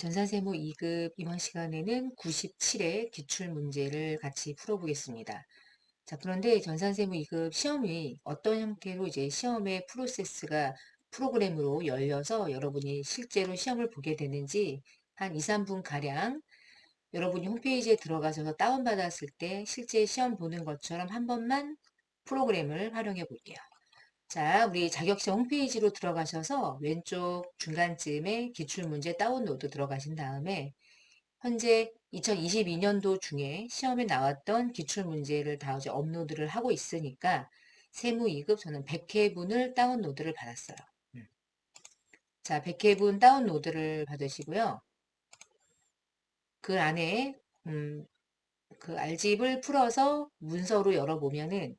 전산세무 2급 이번 시간에는 97회 기출문제를 같이 풀어보겠습니다. 자, 그런데 전산세무 2급 시험이 어떤 형태로 이제 시험의 프로세스가 프로그램으로 열려서 여러분이 실제로 시험을 보게 되는지 한 2, 3분 가량 여러분이 홈페이지에 들어가셔서 다운받았을 때 실제 시험 보는 것처럼 한 번만 프로그램을 활용해 볼게요. 자, 우리 자격시험 홈페이지로 들어가셔서 왼쪽 중간쯤에 기출문제 다운로드 들어가신 다음에 현재 2022년도 중에 시험에 나왔던 기출문제를 다 이제 업로드를 하고 있으니까 세무 2급 저는 100회분을 다운로드를 받았어요. 자, 100회분 다운로드를 받으시고요. 그 안에 그 R집을 풀어서 문서로 열어보면은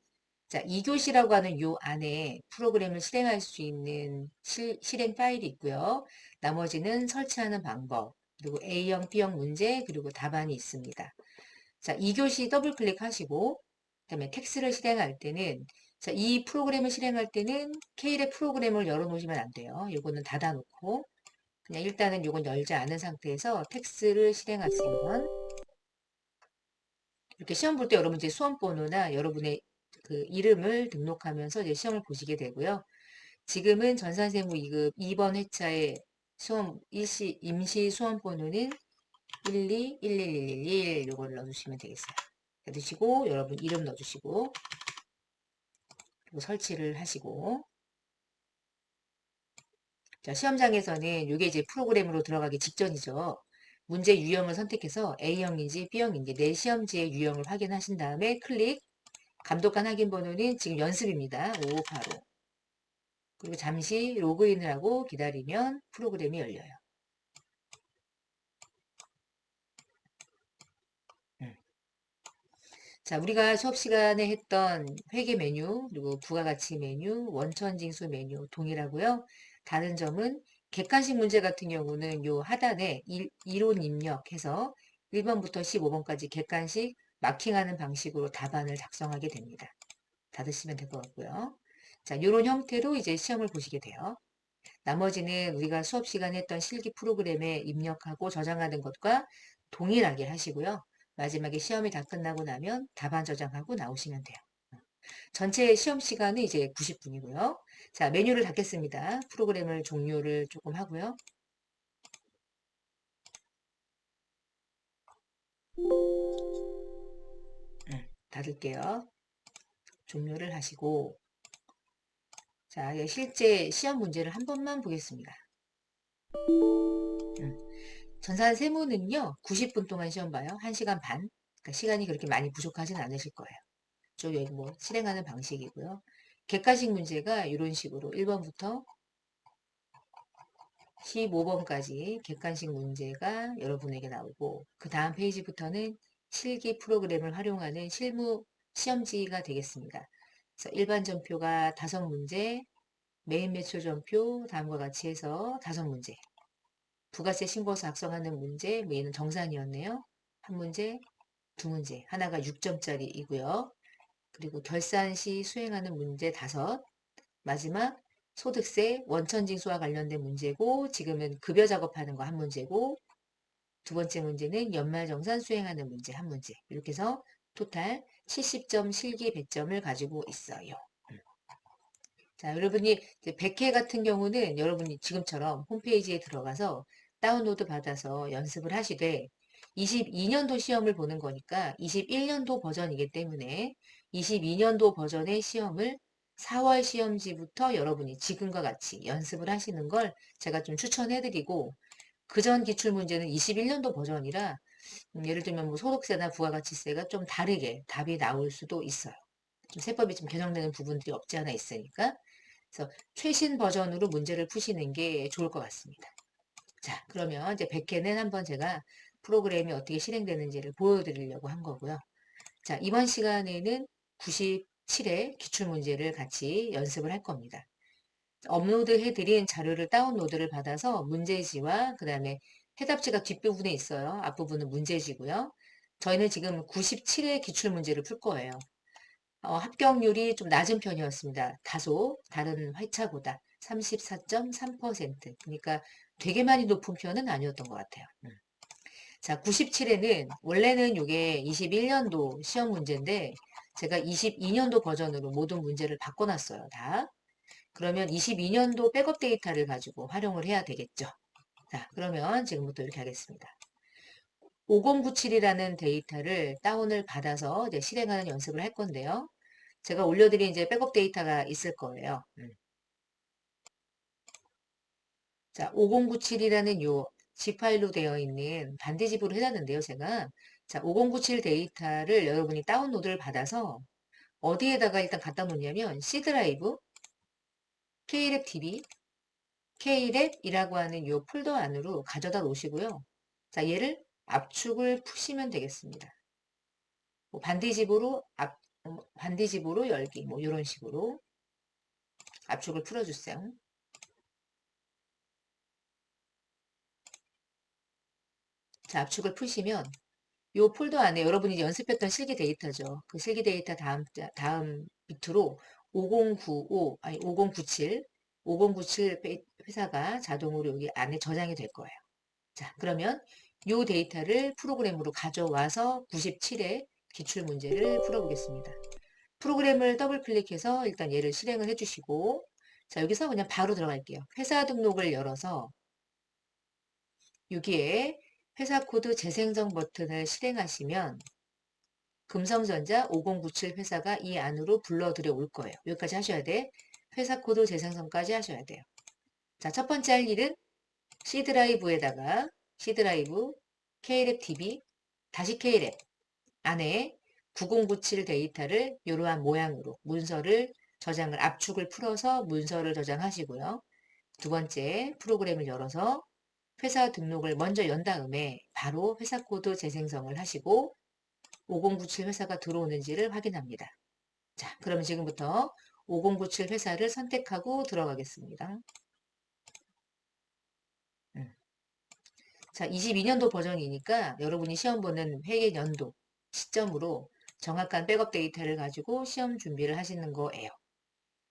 자, 2교시라고 하는 요 안에 프로그램을 실행할 수 있는 실행 파일이 있고요. 나머지는 설치하는 방법, 그리고 A형, B형 문제, 그리고 답안이 있습니다. 자, 2교시 더블 클릭하시고, 그다음에 텍스트를 실행할 때는, 자, 이 프로그램을 실행할 때는 K랩 프로그램을 열어놓으시면 안 돼요. 요거는 닫아놓고, 그냥 일단은 요건 열지 않은 상태에서 텍스트를 실행하시면, 이렇게 시험 볼 때 여러분 이제 수험 번호나 여러분의 그 이름을 등록하면서 이제 시험을 보시게 되고요. 지금은 전산세무 2급 2번 회차의 수험 일시 임시 수험 번호는 1211111 요걸 넣어주시면 되겠어요. 넣으시고 여러분 이름 넣어주시고 그리고 설치를 하시고 자, 시험장에서는 이게 이제 프로그램으로 들어가기 직전이죠. 문제 유형을 선택해서 A형인지 B형인지 내 시험지의 유형을 확인하신 다음에 클릭 감독관 확인 번호는 지금 연습입니다. 558호. 그리고 잠시 로그인을 하고 기다리면 프로그램이 열려요. 자, 우리가 수업 시간에 했던 회계 메뉴, 그리고 부가가치 메뉴, 원천징수 메뉴 동일하고요. 다른 점은 객관식 문제 같은 경우는 요 하단에 이론 입력해서 1번부터 15번까지 객관식 마킹하는 방식으로 답안을 작성하게 됩니다. 닫으시면 될 것 같고요. 자, 이런 형태로 이제 시험을 보시게 돼요. 나머지는 우리가 수업 시간에 했던 실기 프로그램에 입력하고 저장하는 것과 동일하게 하시고요. 마지막에 시험이 다 끝나고 나면 답안 저장하고 나오시면 돼요. 전체 시험 시간은 이제 90분이고요. 자, 메뉴를 닫겠습니다. 프로그램을 종료를 조금 하고요. 닫을게요. 종료를 하시고 자, 실제 시험 문제를 한 번만 보겠습니다. 전산 세무는요, 90분 동안 시험 봐요. 1시간 반. 그러니까 시간이 그렇게 많이 부족하진 않으실 거예요. 저 여기 뭐 실행하는 방식이고요. 객관식 문제가 이런 식으로 1번부터 15번까지 객관식 문제가 여러분에게 나오고 그 다음 페이지부터는 실기 프로그램을 활용하는 실무 시험지가 되겠습니다. 그래서 일반 전표가 5문제, 메인 매출 전표 다음과 같이 해서 5문제, 부가세 신고서 작성하는 문제, 메인은 정산이었네요. 한 문제, 두 문제, 하나가 6점짜리이고요. 그리고 결산 시 수행하는 문제 5, 마지막 소득세 원천징수와 관련된 문제고 지금은 급여 작업하는 거 한 문제고 두 번째 문제는 연말정산 수행하는 문제 한 문제 이렇게 해서 토탈 70점 실기 100점을 가지고 있어요. 자, 여러분이 100회 같은 경우는 여러분이 지금처럼 홈페이지에 들어가서 다운로드 받아서 연습을 하시되 22년도 시험을 보는 거니까 21년도 버전이기 때문에 22년도 버전의 시험을 4월 시험지부터 여러분이 지금과 같이 연습을 하시는 걸 제가 좀 추천해드리고 그전 기출문제는 21년도 버전이라 예를 들면 뭐 소득세나 부가가치세가 좀 다르게 답이 나올 수도 있어요. 좀 세법이 좀 개정되는 부분들이 없지 않아 있으니까 그래서 최신 버전으로 문제를 푸시는 게 좋을 것 같습니다. 자, 그러면 이제 100회는 한번 제가 프로그램이 어떻게 실행되는지를 보여드리려고 한 거고요. 자, 이번 시간에는 97회 기출문제를 같이 연습을 할 겁니다. 업로드 해드린 자료를 다운로드를 받아서 문제지와 그 다음에 해답지가 뒷부분에 있어요. 앞부분은 문제지고요. 저희는 지금 97회 기출문제를 풀 거예요. 합격률이 좀 낮은 편이었습니다. 다소 다른 회차보다 34.3%. 그러니까 되게 많이 높은 편은 아니었던 것 같아요. 자, 97에는 원래는 이게 21년도 시험 문제인데 제가 22년도 버전으로 모든 문제를 바꿔놨어요. 다. 그러면 22년도 백업 데이터를 가지고 활용을 해야 되겠죠. 자, 그러면 지금부터 이렇게 하겠습니다. 5097이라는 데이터를 다운을 받아서 이제 실행하는 연습을 할 건데요. 제가 올려드린 이제 백업 데이터가 있을 거예요. 자, 5097이라는 요 G 파일로 되어 있는 반대집으로 해놨는데요, 제가. 자, 5097 데이터를 여러분이 다운로드를 받아서 어디에다가 일단 갖다 놓냐면 C 드라이브, K랩 TV, K랩이라고 하는 요 폴더 안으로 가져다 놓으시고요. 자, 얘를 압축을 푸시면 되겠습니다. 뭐 반대집으로 열기, 뭐 이런 식으로 압축을 풀어주세요. 자, 압축을 푸시면 요 폴더 안에 여러분이 연습했던 실기 데이터죠. 그 실기 데이터 다음 밑으로 5095, 아니 5097, 5097 회사가 자동으로 여기 안에 저장이 될 거예요. 자, 그러면 요 데이터를 프로그램으로 가져와서 97의 기출 문제를 풀어보겠습니다. 프로그램을 더블 클릭해서 일단 얘를 실행을 해주시고, 자, 여기서 그냥 바로 들어갈게요. 회사 등록을 열어서 여기에 회사 코드 재생성 버튼을 실행하시면 금성전자 5097 회사가 이 안으로 불러 들여올 거예요. 여기까지 하셔야 돼. 회사 코드 재생성까지 하셔야 돼요. 자, 첫 번째 할 일은 C 드라이브에다가 C 드라이브 K랩 TV 다시 K랩 안에 9097 데이터를 이러한 모양으로 문서를 저장을 압축을 풀어서 문서를 저장하시고요. 두 번째 프로그램을 열어서 회사 등록을 먼저 연 다음에 바로 회사 코드 재생성을 하시고 5097 회사가 들어오는지를 확인합니다. 자, 그러면 지금부터 5097 회사를 선택하고 들어가겠습니다. 자, 22년도 버전이니까 여러분이 시험 보는 회계 연도 시점으로 정확한 백업 데이터를 가지고 시험 준비를 하시는 거예요.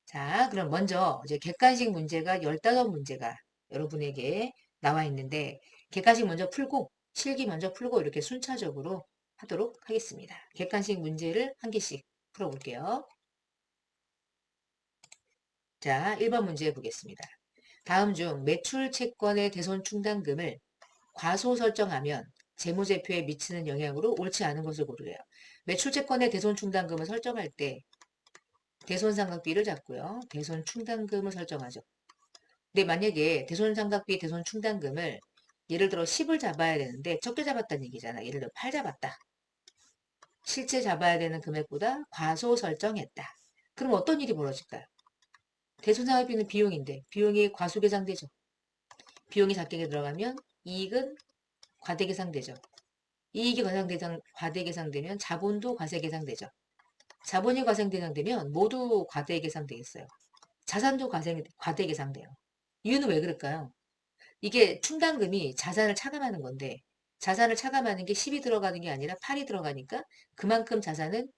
자, 그럼 먼저 이제 객관식 문제가 15문제가 여러분에게 나와 있는데 객관식 먼저 풀고 실기 먼저 풀고 이렇게 순차적으로 하도록 하겠습니다. 객관식 문제를 한 개씩 풀어볼게요. 자, 1번 문제 보겠습니다. 다음 중 매출 채권의 대손 충당금을 과소 설정하면 재무제표에 미치는 영향으로 옳지 않은 것을 고르래요. 매출 채권의 대손 충당금을 설정할 때 대손상각비를 잡고요. 대손 충당금을 설정하죠. 근데 만약에 대손상각비, 대손 충당금을 예를 들어 10을 잡아야 되는데 적게 잡았다는 얘기잖아. 예를 들어 8 잡았다. 실제 잡아야 되는 금액보다 과소 설정했다. 그럼 어떤 일이 벌어질까요? 대손상각비는 비용인데 비용이 과소계상되죠. 비용이 작게 들어가면 이익은 과대계상되죠. 이익이 과대계상되면 자본도 과세계상되죠. 자본이 과세계상되면 모두 과대계상되겠어요. 자산도 과대계상돼요. 이유는 왜 그럴까요? 이게 충당금이 자산을 차감하는 건데 자산을 차감하는 게 10이 들어가는 게 아니라 8이 들어가니까 그만큼 자산은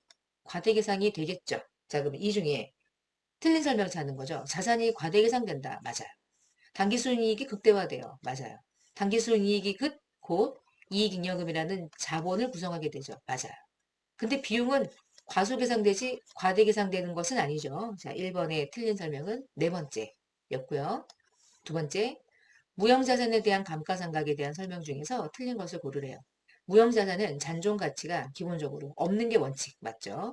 과대계상이 되겠죠. 자, 그럼 이 중에 틀린 설명 찾는 거죠. 자산이 과대계상된다. 맞아요. 당기순이익이 극대화돼요. 맞아요. 당기순이익이 곧 이익잉여금이라는 자본을 구성하게 되죠. 맞아요. 근데 비용은 과소계상되지 과대계상되는 것은 아니죠. 자, 1번의 틀린 설명은 네 번째였고요. 두 번째, 무형자산에 대한 감가상각에 대한 설명 중에서 틀린 것을 고르래요. 무형자산은 잔존가치가 기본적으로 없는 게 원칙 맞죠?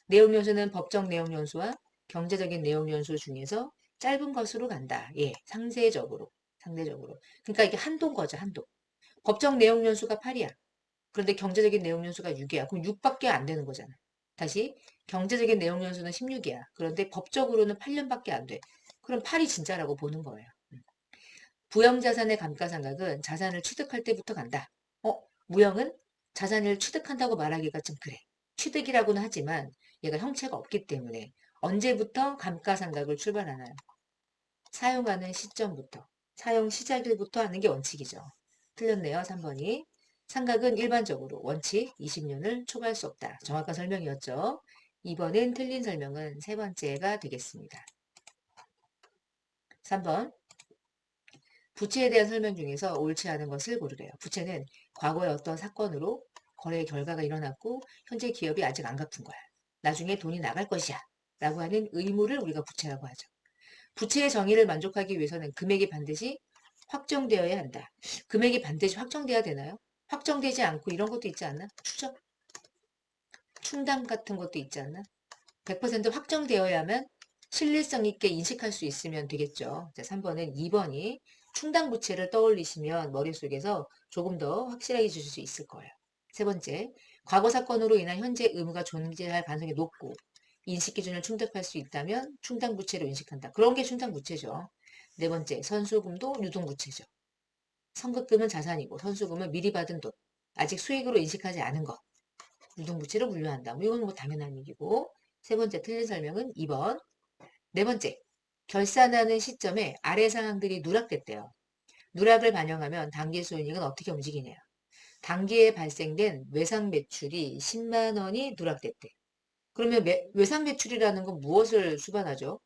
내용연수는 법적 내용연수와 경제적인 내용연수 중에서 짧은 것으로 간다. 예, 상대적으로. 상대적으로. 그러니까 이게 한도인 거죠, 한도. 법적 내용연수가 8이야. 그런데 경제적인 내용연수가 6이야. 그럼 6밖에 안 되는 거잖아. 다시 경제적인 내용연수는 16이야. 그런데 법적으로는 8년밖에 안 돼. 그럼 8이 진짜라고 보는 거예요. 부영자산의 감가상각은 자산을 취득할 때부터 간다. 무형은 자산을 취득한다고 말하기가 좀 그래. 취득이라고는 하지만 얘가 형체가 없기 때문에 언제부터 감가상각을 출발하나요? 사용하는 시점부터. 사용 시작일부터 하는 게 원칙이죠. 틀렸네요. 3번이. 상각은 일반적으로 원칙 20년을 초과할 수 없다. 정확한 설명이었죠. 2번은 틀린 설명은 세 번째가 되겠습니다. 3번. 부채에 대한 설명 중에서 옳지 않은 것을 고르래요. 부채는 과거의 어떤 사건으로 거래의 결과가 일어났고 현재 기업이 아직 안 갚은 거야. 나중에 돈이 나갈 것이야. 라고 하는 의무를 우리가 부채라고 하죠. 부채의 정의를 만족하기 위해서는 금액이 반드시 확정되어야 한다. 금액이 반드시 확정돼야 되나요? 확정되지 않고 이런 것도 있지 않나? 추적? 충당 같은 것도 있지 않나? 100% 확정되어야만 신뢰성 있게 인식할 수 있으면 되겠죠. 자, 3번은 2번이 충당 부채를 떠올리시면 머릿속에서 조금 더 확실해질 수 있을 거예요. 세 번째, 과거 사건으로 인한 현재 의무가 존재할 가능성이 높고 인식 기준을 충족할 수 있다면 충당 부채로 인식한다. 그런 게 충당 부채죠. 네 번째, 선수금도 유동 부채죠. 선급금은 자산이고 선수금은 미리 받은 돈, 아직 수익으로 인식하지 않은 것, 유동 부채로 분류한다. 뭐 이건 뭐 당연한 얘기고. 세 번째 틀린 설명은 2번. 네 번째, 결산하는 시점에 아래 사항들이 누락됐대요. 누락을 반영하면 당기 순이익은 어떻게 움직이냐. 당기에 발생된 외상 매출이 10만 원이 누락됐대. 그러면 외상 매출이라는 건 무엇을 수반하죠?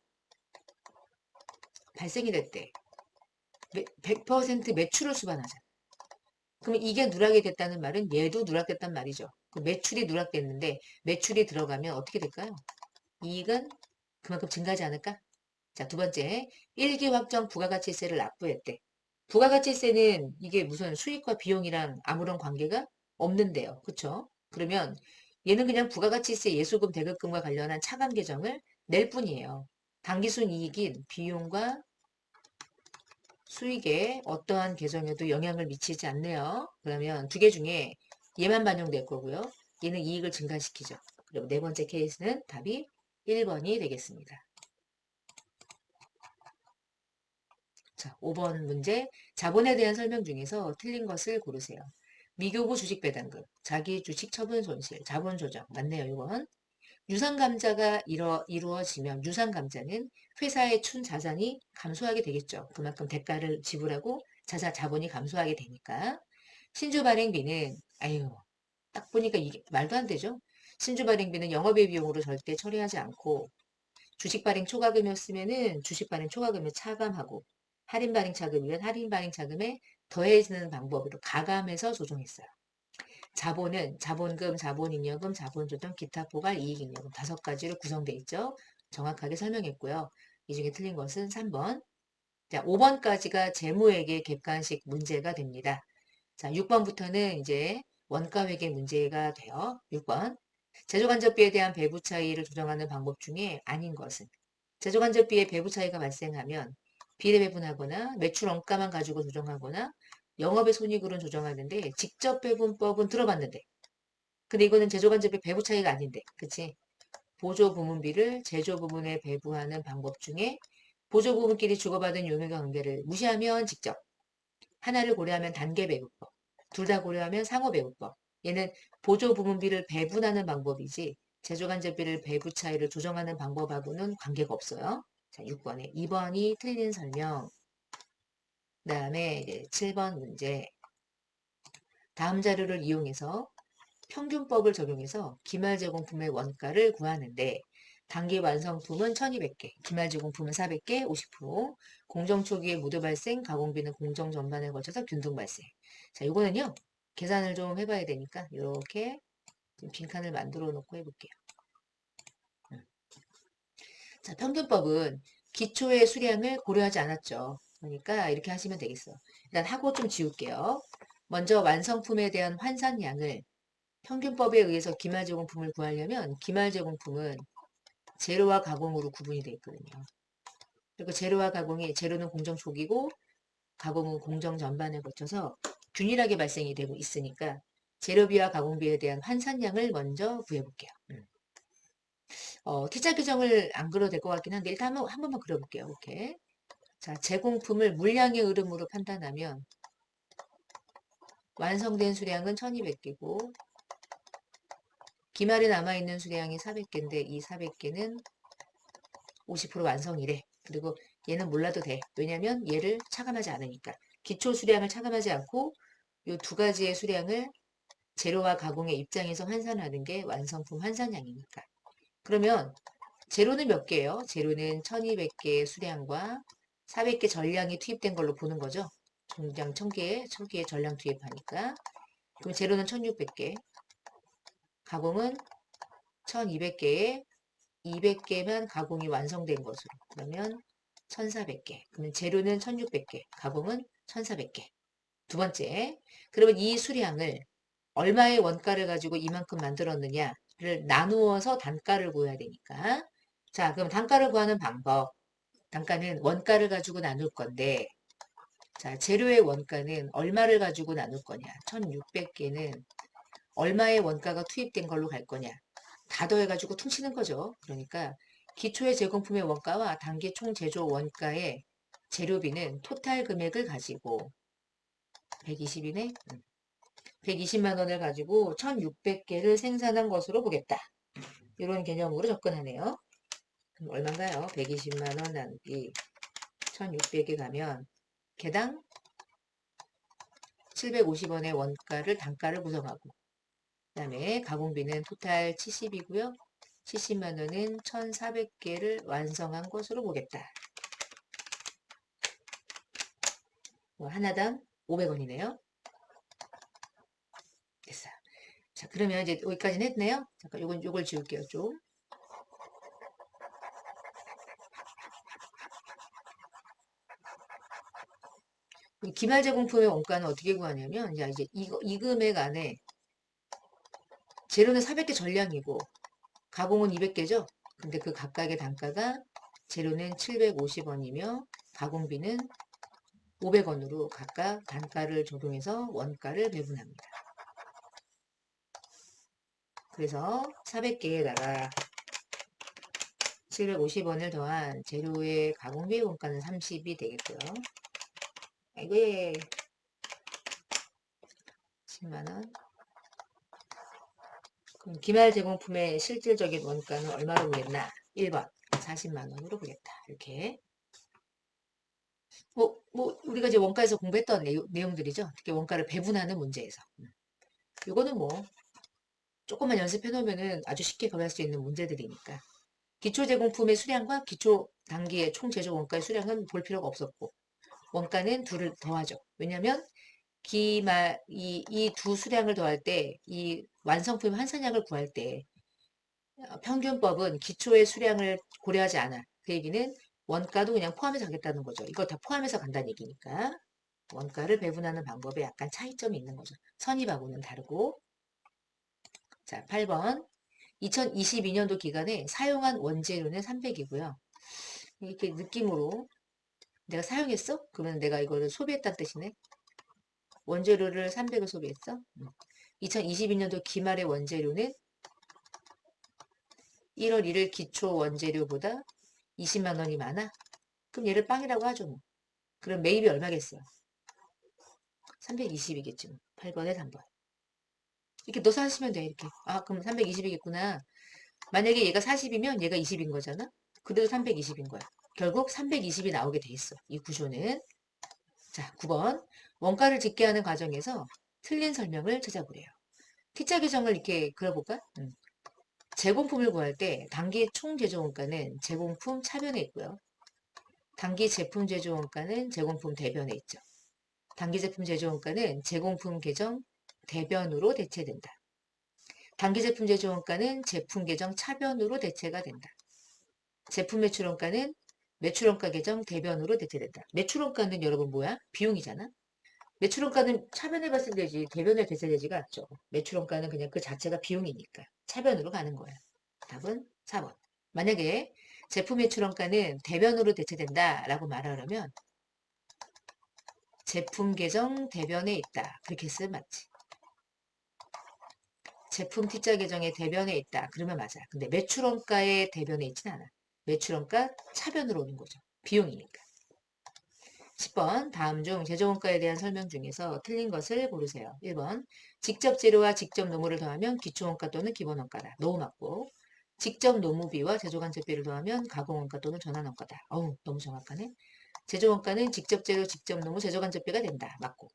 발생이 됐대. 100% 매출을 수반하잖아. 그러면 이게 누락이 됐다는 말은 얘도 누락됐단 말이죠. 그 매출이 누락됐는데 매출이 들어가면 어떻게 될까요? 이익은 그만큼 증가하지 않을까? 자, 두 번째, 일기 확정 부가가치세를 납부했대. 부가가치세는 이게 무슨 수익과 비용이랑 아무런 관계가 없는데요. 그쵸? 그러면 얘는 그냥 부가가치세 예수금 대급금과 관련한 차감 계정을 낼 뿐이에요. 당기순 이익인 비용과 수익에 어떠한 계정에도 영향을 미치지 않네요. 그러면 두 개 중에 얘만 반영될 거고요. 얘는 이익을 증가시키죠. 그리고 네 번째 케이스는 답이 1번이 되겠습니다. 자, 5번 문제. 자본에 대한 설명 중에서 틀린 것을 고르세요. 미교부 주식 배당금, 자기 주식 처분 손실, 자본 조정. 맞네요, 이건. 유상감자가 이루어지면 유상감자는 회사의 춘 자산이 감소하게 되겠죠. 그만큼 대가를 지불하고 자본이 감소하게 되니까. 신주 발행비는 아유, 딱 보니까 이게 말도 안 되죠. 신주 발행비는 영업의 비용으로 절대 처리하지 않고 주식 발행 초과금이었으면은 주식 발행 초과금을 차감하고 할인 발행 차금이면 할인 발행 차금에 더해지는 방법으로 가감해서 조정했어요. 자본은 자본금, 자본잉여금, 자본조정, 기타 포괄, 이익잉여금 5가지로 구성되어 있죠. 정확하게 설명했고요. 이 중에 틀린 것은 3번. 자, 5번까지가 재무회계 객관식 문제가 됩니다. 자, 6번부터는 이제 원가회계 문제가 돼요. 6번. 제조간접비에 대한 배부 차이를 조정하는 방법 중에 아닌 것은 제조간접비에 배부 차이가 발생하면 비례 배분하거나 매출 원가만 가지고 조정하거나 영업의 손익으로는 조정하는데 직접 배분법은 들어봤는데 근데 이거는 제조간접비 배부 차이가 아닌데 그치? 보조 부문비를 제조 부문에 배부하는 방법 중에 보조 부문끼리 주고받은 용역 관계를 무시하면 직접 하나를 고려하면 단계 배분법 둘 다 고려하면 상호 배분법 얘는 보조 부문비를 배분하는 방법이지 제조간접비를 배부 차이를 조정하는 방법하고는 관계가 없어요. 자, 6번에 2번이 틀린 설명. 그 다음에 이제 7번 문제. 다음 자료를 이용해서 평균법을 적용해서 기말 제공품의 원가를 구하는데 단기 완성품은 1200개, 기말 제공품은 400개, 50%, 공정 초기에 무드 발생, 가공비는 공정 전반에 걸쳐서 균등 발생. 자, 이거는요. 계산을 좀 해봐야 되니까 이렇게 빈칸을 만들어 놓고 해볼게요. 자, 평균법은 기초의 수량을 고려하지 않았죠. 그러니까 이렇게 하시면 되겠어요. 일단 하고 좀 지울게요. 먼저 완성품에 대한 환산량을 평균법에 의해서 기말 제공품을 구하려면 기말 제공품은 재료와 가공으로 구분이 되어 있거든요. 그리고 재료와 가공이 재료는 공정 초기고 가공은 공정 전반에 거쳐서 균일하게 발생이 되고 있으니까 재료비와 가공비에 대한 환산량을 먼저 구해볼게요. T자 규정을 안 그려도 될 것 같긴 한데 일단 한 번만 그려볼게요. 이렇게. 자, 제공품을 물량의 흐름으로 판단하면 완성된 수량은 1200개고 기말에 남아있는 수량이 400개인데 이 400개는 50% 완성이래. 그리고 얘는 몰라도 돼. 왜냐면 얘를 차감하지 않으니까. 기초 수량을 차감하지 않고 이 두 가지의 수량을 재료와 가공의 입장에서 환산하는 게 완성품 환산량이니까. 그러면 재료는 몇 개예요? 재료는 1200개의 수량과 400개 전량이 투입된 걸로 보는 거죠. 공장 1000개 전량 투입하니까. 그럼 재료는 1600개, 가공은 1200개에 200개만 가공이 완성된 것으로. 그러면 1400개. 그러면 재료는 1600개, 가공은 1400개. 두 번째, 그러면 이 수량을 얼마의 원가를 가지고 이만큼 만들었느냐를 나누어서 단가를 구해야 되니까. 자, 그럼 단가를 구하는 방법. 단가는 원가를 가지고 나눌 건데, 자, 재료의 원가는 얼마를 가지고 나눌 거냐. 1600개는 얼마의 원가가 투입된 걸로 갈 거냐. 다 더해가지고 퉁치는 거죠. 그러니까 기초의 제공품의 원가와 단기 총 제조 원가의 재료비는 토탈 금액을 가지고 120이네. 120만 원을 가지고 1600개를 생산한 것으로 보겠다. 이런 개념으로 접근하네요. 그럼 얼마인가요? 120만 원 나누기 1600에 가면 개당 750원의 원가를 단가를 구성하고, 그 다음에 가공비는 토탈 70이고요. 70만 원은 1400개를 완성한 것으로 보겠다. 하나당 500원이네요. 됐어요. 자, 그러면 이제 여기까지는 했네요. 잠깐 요걸 지울게요, 좀. 기말 제공품의 원가는 어떻게 구하냐면, 이제 이 금액 안에 재료는 400개 전량이고, 가공은 200개죠? 근데 그 각각의 단가가 재료는 750원이며, 가공비는 500원으로 각각 단가를 적용해서 원가를 배분합니다. 그래서 400개에다가 750원을 더한 재료의 가공비 원가는 30이 되겠고요. 아이고, 예. 10만원. 그럼 기말 제공품의 실질적인 원가는 얼마로 보겠나? 1번 40만원으로 보겠다. 이렇게. 우리가 이제 원가에서 공부했던 내용들이죠. 특히 원가를 배분하는 문제에서. 이거는 뭐 조금만 연습해 놓으면은 아주 쉽게 구할 수 있는 문제들이니까. 기초 제공품의 수량과 기초 단기의 총 제조 원가의 수량은 볼 필요가 없었고, 원가는 둘을 더하죠. 왜냐하면 이 두 수량을 더할 때, 이 완성품 한산량을 구할 때 평균법은 기초의 수량을 고려하지 않아. 그 얘기는 원가도 그냥 포함해서 하겠다는 거죠. 이거 다 포함해서 간다는 얘기니까. 원가를 배분하는 방법에 약간 차이점이 있는 거죠. 선입하고는 다르고. 자, 8번. 2022년도 기간에 사용한 원재료는 300이고요. 이렇게 느낌으로 내가 사용했어? 그러면 내가 이거를 소비했다는 뜻이네. 원재료를 300을 소비했어? 2022년도 기말의 원재료는 1월 1일 기초 원재료보다 20만 원이 많아? 그럼 얘를 빵이라고 하죠. 뭐. 그럼 매입이 얼마겠어요? 320이겠지. 뭐. 8번에 3번. 이렇게 넣어서 하시면 돼. 이렇게. 아, 그럼 320이겠구나. 만약에 얘가 40이면 얘가 20인 거잖아? 그래도 320인 거야. 결국 320이 나오게 돼 있어. 이 구조는. 자, 9번. 원가를 짓게 하는 과정에서 틀린 설명을 찾아보래요. T자 규정을 이렇게 그려볼까? 제공품을 구할 때 단기 총 제조 원가는 제공품 차변에 있고요. 단기 제품 제조 원가는 제공품 대변에 있죠. 단기 제품 제조 원가는 제공품 계정 대변으로 대체된다. 단기 제품 제조 원가는 제품 계정 차변으로 대체가 된다. 제품 매출 원가는 매출 원가 계정 대변으로 대체된다. 매출 원가는 여러분 뭐야? 비용이잖아. 매출 원가는 차변에 봤을 때지 대변에 대체되지가 않죠. 매출 원가는 그냥 그 자체가 비용이니까 차변으로 가는 거야. 답은 4번. 만약에 제품 매출 원가는 대변으로 대체된다라고 말하려면 제품 계정 대변에 있다. 그렇게 쓰면 맞지. 제품 T자 계정의 대변에 있다. 그러면 맞아. 근데 매출 원가의 대변에 있진 않아. 매출 원가 차변으로 오는 거죠. 비용이니까. 10번 다음 중 제조원가에 대한 설명 중에서 틀린 것을 고르세요. 1번 직접 재료와 직접 노무를 더하면 기초원가 또는 기본원가다. 노무 맞고 직접 노무비와 제조간접비를 더하면 가공원가 또는 전환원가다. 어우 너무 정확하네. 제조원가는 직접 재료, 직접 노무, 제조간접비가 된다. 맞고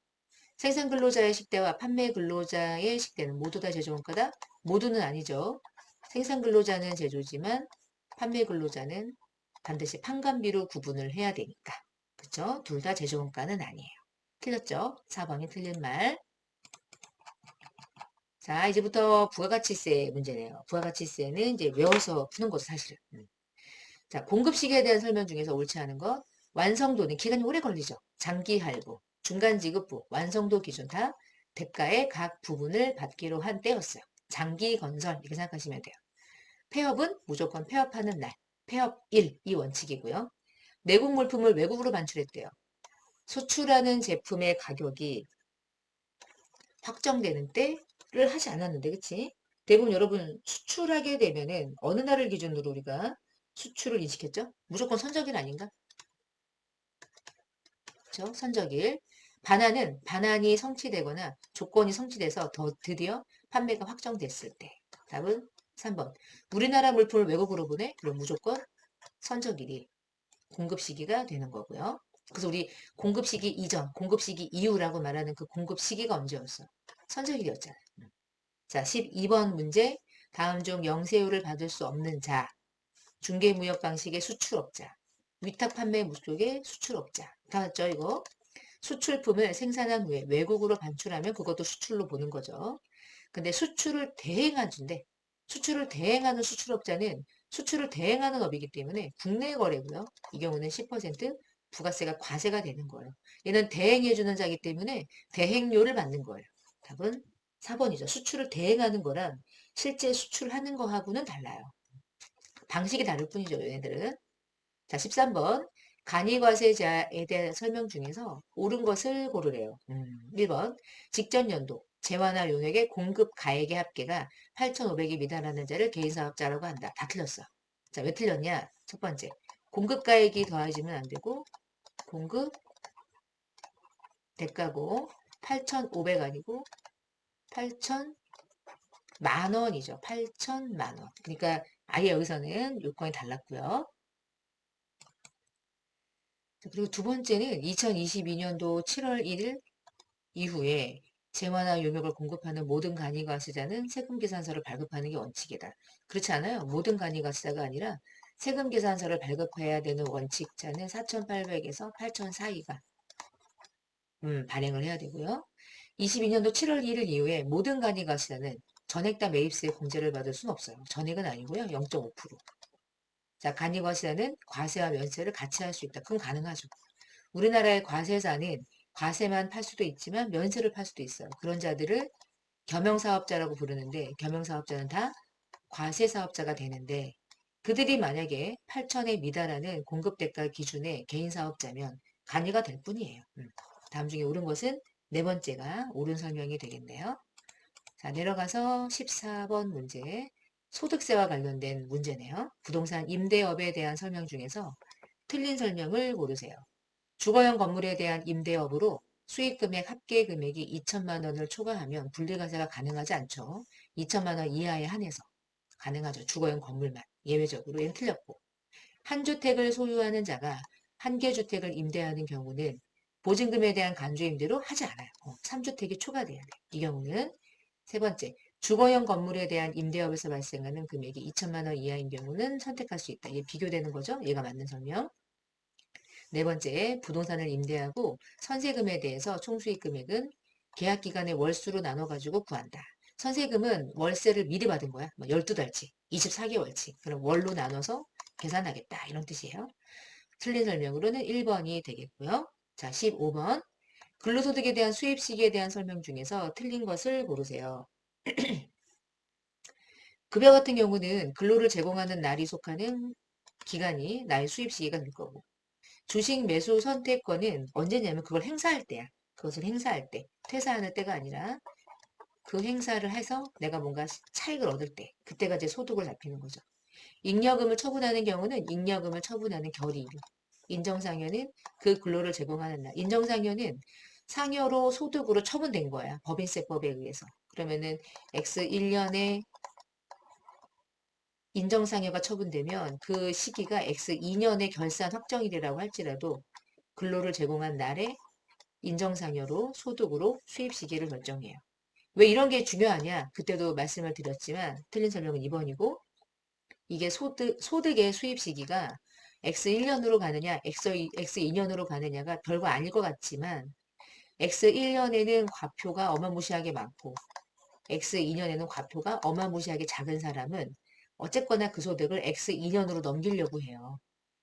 생산근로자의 식대와 판매근로자의 식대는 모두 다 제조원가다. 모두는 아니죠. 생산근로자는 제조지만 판매근로자는 반드시 판관비로 구분을 해야 되니까. 그쵸? 둘 다 제조원가는 아니에요. 틀렸죠? 4번이 틀린 말. 자, 이제부터 부가가치세 문제네요. 부가가치세는 이제 외워서 푸는 거죠, 사실은. 자, 공급시기에 대한 설명 중에서 옳지 않은 것. 완성도는 기간이 오래 걸리죠. 장기 할부, 중간 지급부, 완성도 기준 다 대가의 각 부분을 받기로 한 때였어요. 장기 건설 이렇게 생각하시면 돼요. 폐업은 무조건 폐업하는 날, 폐업일 이 원칙이고요. 내국 물품을 외국으로 반출했대요. 수출하는 제품의 가격이 확정되는 때를 하지 않았는데, 그치? 대부분 여러분 수출하게 되면은 어느 날을 기준으로 우리가 수출을 인식했죠? 무조건 선적일 아닌가? 그렇죠? 선적일. 반환이 성취되거나 조건이 성취돼서 드디어 판매가 확정됐을 때. 답은 3번. 우리나라 물품을 외국으로 보내? 그럼 무조건 선적일이 공급 시기가 되는 거고요. 그래서 우리 공급 시기 이전, 공급 시기 이후라고 말하는 그 공급 시기가 언제였어? 선적일이었잖아요. 자, 12번 문제. 다음 중 영세율을 받을 수 없는 자. 중개무역 방식의 수출업자. 위탁 판매 목적의 수출업자. 다 맞죠, 이거? 수출품을 생산한 후에 외국으로 반출하면 그것도 수출로 보는 거죠. 근데 수출을 대행하는 수출업자는 수출을 대행하는 업이기 때문에 국내 거래고요. 이 경우는 10% 부가세가 과세가 되는 거예요. 얘는 대행해주는 자이기 때문에 대행료를 받는 거예요. 답은 4번이죠. 수출을 대행하는 거랑 실제 수출하는 거하고는 달라요. 방식이 다를 뿐이죠, 얘네들은. 자, 13번. 간이과세자에 대한 설명 중에서 옳은 것을 고르래요. 1번. 직전 연도 재화나 용액의 공급 가액의 합계가 8,500이 미달하는 자를 개인사업자라고 한다. 다 틀렸어. 자, 왜 틀렸냐? 첫 번째. 공급 가액이 더해지면 안 되고 공급 대가고 8,500 아니고 8,000만 원이죠. 8,000만 원. 그러니까 아예 여기서는 요건이 달랐고요. 그리고 두 번째는 2022년도 7월 1일 이후에 재화나 용역을 공급하는 모든 간이과세자는 세금계산서를 발급하는 게 원칙이다. 그렇지 않아요. 모든 간이과세자가 아니라 세금계산서를 발급해야 되는 원칙자는 4,800에서 8,000 사이가 발행을 해야 되고요. 22년도 7월 1일 이후에 모든 간이과세자는 전액 다 매입세 공제를 받을 수는 없어요. 전액은 아니고요. 0.5%. 자, 간이과세자는 과세와 면세를 같이 할 수 있다. 그건 가능하죠. 우리나라의 과세자는 과세만 팔 수도 있지만 면세를 팔 수도 있어요. 그런 자들을 겸용사업자라고 부르는데 겸용사업자는 다 과세사업자가 되는데 그들이 만약에 8천에 미달하는 공급대가 기준의 개인사업자면 간이가 될 뿐이에요. 다음 중에 옳은 것은 네 번째가 옳은 설명이 되겠네요. 자, 내려가서 14번 문제. 소득세와 관련된 문제네요. 부동산 임대업에 대한 설명 중에서 틀린 설명을 고르세요. 주거용 건물에 대한 임대업으로 수익금액 합계 금액이 2천만 원을 초과하면 분리과세가 가능하지 않죠. 2천만 원 이하에 한해서 가능하죠. 주거용 건물만. 예외적으로 얘는 틀렸고. 한 주택을 소유하는 자가 한 개 주택을 임대하는 경우는 보증금에 대한 간주임대로 하지 않아요. 3주택이 초과돼야 돼. 이 경우는 세 번째, 주거용 건물에 대한 임대업에서 발생하는 금액이 2천만 원 이하인 경우는 선택할 수 있다. 이게 비교되는 거죠. 얘가 맞는 설명. 네 번째, 부동산을 임대하고 선세금에 대해서 총수익 금액은 계약 기간의 월수로 나눠가지고 구한다. 선세금은 월세를 미리 받은 거야. 12달치, 24개월치. 그럼 월로 나눠서 계산하겠다. 이런 뜻이에요. 틀린 설명으로는 1번이 되겠고요. 자, 15번. 근로소득에 대한 수입 시기에 대한 설명 중에서 틀린 것을 고르세요. 급여 같은 경우는 근로를 제공하는 날이 속하는 기간이 나의 수입 시기가 될 거고 주식 매수 선택권은 언제냐면 그걸 행사할 때야. 그것을 행사할 때. 퇴사하는 때가 아니라 그 행사를 해서 내가 뭔가 차익을 얻을 때. 그때가 이제 소득을 잡히는 거죠. 잉여금을 처분하는 경우는 잉여금을 처분하는 결의. 인정상여는 그 근로를 제공하는 날. 인정상여는 상여로 소득으로 처분된 거야. 법인세법에 의해서. 그러면은 X 1년에 인정상여가 처분되면 그 시기가 X 2년의 결산 확정일이라고 할지라도 근로를 제공한 날에 인정상여로 소득으로 수입 시기를 결정해요. 왜 이런 게 중요하냐? 그때도 말씀을 드렸지만 틀린 설명은 2번이고 이게 소득의 수입 시기가 X1년으로 가느냐, X2년으로 가느냐가 별거 아닐 것 같지만 X1년에는 과표가 어마무시하게 많고 X2년에는 과표가 어마무시하게 작은 사람은 어쨌거나 그 소득을 X2년으로 넘기려고 해요.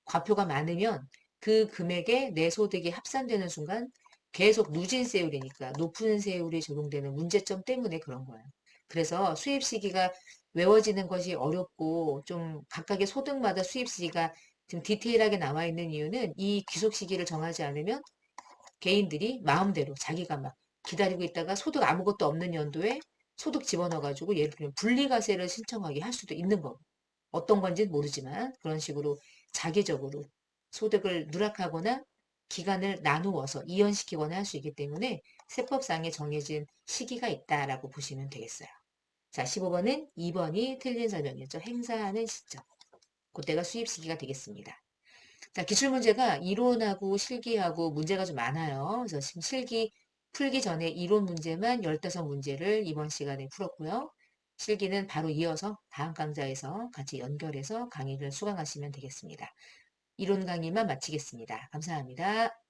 과표가 많으면 그 금액에 내 소득이 합산되는 순간 계속 누진세율이니까 높은 세율이 적용되는 문제점 때문에 그런 거예요. 그래서 수입 시기가 외워지는 것이 어렵고 좀 각각의 소득마다 수입 시기가 좀 디테일하게 나와 있는 이유는 이 귀속 시기를 정하지 않으면 개인들이 마음대로 자기가 막 기다리고 있다가 소득 아무것도 없는 연도에 소득 집어넣어가지고 예를 들면 분리과세를 신청하게 할 수도 있는 거고 어떤 건지는 모르지만 그런 식으로 자기적으로 소득을 누락하거나 기간을 나누어서 이연시키거나 할 수 있기 때문에 세법상에 정해진 시기가 있다라고 보시면 되겠어요. 자, 15번은 2번이 틀린 설명이었죠. 행사하는 시점. 그때가 수입 시기가 되겠습니다. 자, 기출문제가 이론하고 실기하고 문제가 좀 많아요. 그래서 지금 실기 풀기 전에 이론 문제만 15문제를 이번 시간에 풀었고요. 실기는 바로 이어서 다음 강좌에서 같이 연결해서 강의를 수강하시면 되겠습니다. 이론 강의만 마치겠습니다. 감사합니다.